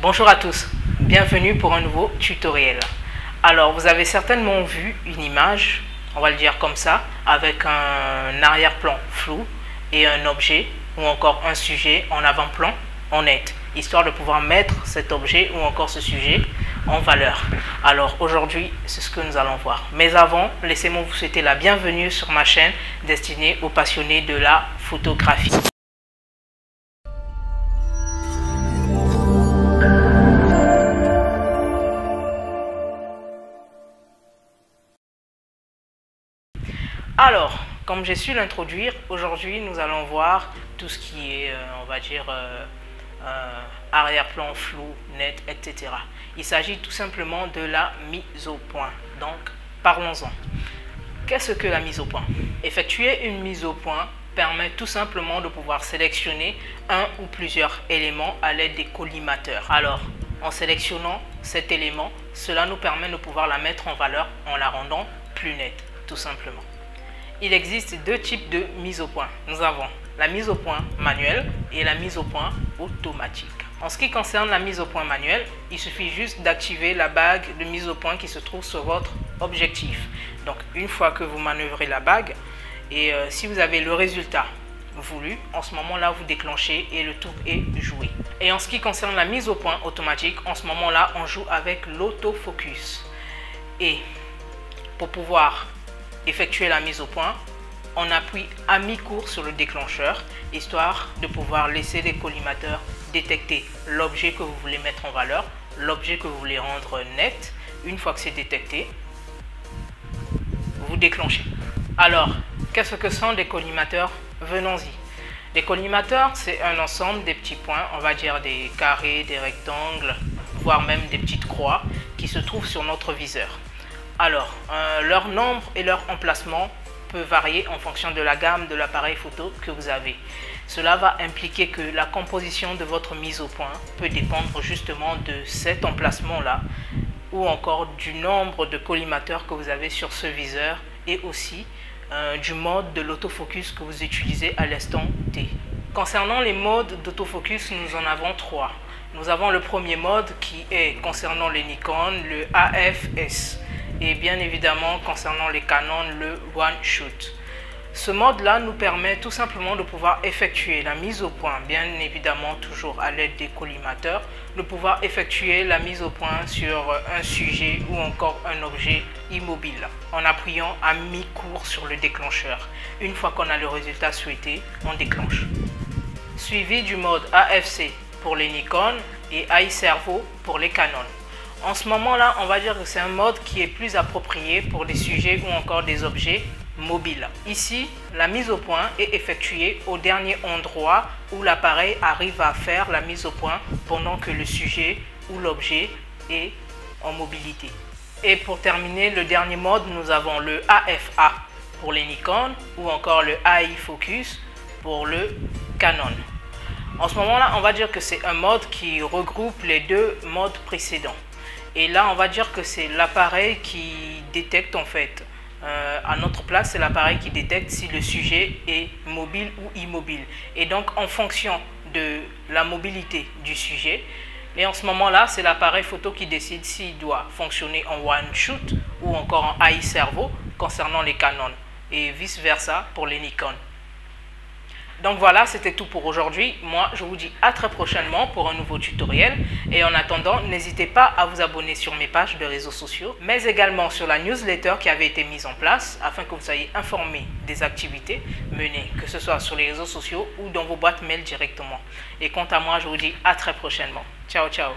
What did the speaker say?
Bonjour à tous, bienvenue pour un nouveau tutoriel. Alors vous avez certainement vu une image, on va le dire comme ça, avec un arrière-plan flou et un objet ou encore un sujet en avant-plan en net, histoire de pouvoir mettre cet objet ou encore ce sujet en valeur. Alors aujourd'hui, c'est ce que nous allons voir. Mais avant, laissez-moi vous souhaiter la bienvenue sur ma chaîne destinée aux passionnés de la photographie. Alors, comme j'ai su l'introduire, aujourd'hui nous allons voir tout ce qui est, on va dire, arrière-plan flou, net, etc. Il s'agit tout simplement de la mise au point. Donc, parlons-en. Qu'est-ce que la mise au point? Effectuer une mise au point permet tout simplement de pouvoir sélectionner un ou plusieurs éléments à l'aide des collimateurs. Alors, en sélectionnant cet élément, cela nous permet de pouvoir la mettre en valeur en la rendant plus nette, tout simplement. Il existe deux types de mise au point. Nous avons la mise au point manuelle et la mise au point automatique. En ce qui concerne la mise au point manuelle, il suffit juste d'activer la bague de mise au point qui se trouve sur votre objectif. Donc une fois que vous manœuvrez la bague et si vous avez le résultat voulu, en ce moment-là vous déclenchez et le tour est joué. Et en ce qui concerne la mise au point automatique, en ce moment-là on joue avec l'autofocus. Et pour pouvoir effectuer la mise au point, on appuie à mi-cours sur le déclencheur, histoire de pouvoir laisser les collimateurs détecter l'objet que vous voulez mettre en valeur, l'objet que vous voulez rendre net. Une fois que c'est détecté, vous déclenchez. Alors, qu'est-ce que sont des collimateurs? Venons-y. Les collimateurs, c'est un ensemble des petits points, on va dire des carrés, des rectangles, voire même des petites croix qui se trouvent sur notre viseur. Alors, leur nombre et leur emplacement peut varier en fonction de la gamme de l'appareil photo que vous avez. Cela va impliquer que la composition de votre mise au point peut dépendre justement de cet emplacement-là ou encore du nombre de collimateurs que vous avez sur ce viseur et aussi du mode de l'autofocus que vous utilisez à l'instant T. Concernant les modes d'autofocus, nous en avons trois. Nous avons le premier mode qui est concernant les Nikon, le AFS. Et bien évidemment, concernant les Canon, le One Shoot. Ce mode-là nous permet tout simplement de pouvoir effectuer la mise au point, bien évidemment toujours à l'aide des collimateurs, de pouvoir effectuer la mise au point sur un sujet ou encore un objet immobile, en appuyant à mi-cours sur le déclencheur. Une fois qu'on a le résultat souhaité, on déclenche. Suivi du mode AFC pour les Nikon et iServo pour les Canon. En ce moment-là, on va dire que c'est un mode qui est plus approprié pour des sujets ou encore des objets mobiles. Ici, la mise au point est effectuée au dernier endroit où l'appareil arrive à faire la mise au point pendant que le sujet ou l'objet est en mobilité. Et pour terminer, le dernier mode, nous avons le AFA pour les Nikon ou encore le AI Focus pour le Canon. En ce moment-là, on va dire que c'est un mode qui regroupe les deux modes précédents. Et là, on va dire que c'est l'appareil qui détecte en fait. À notre place, c'est l'appareil qui détecte si le sujet est mobile ou immobile. Et donc, en fonction de la mobilité du sujet, et en ce moment-là, c'est l'appareil photo qui décide s'il doit fonctionner en One Shoot ou encore en iServo concernant les Canon et vice-versa pour les Nikon. Donc voilà, c'était tout pour aujourd'hui. Moi, je vous dis à très prochainement pour un nouveau tutoriel. Et en attendant, n'hésitez pas à vous abonner sur mes pages de réseaux sociaux, mais également sur la newsletter qui avait été mise en place afin que vous soyez informés des activités menées, que ce soit sur les réseaux sociaux ou dans vos boîtes mail directement. Et quant à moi, je vous dis à très prochainement. Ciao, ciao.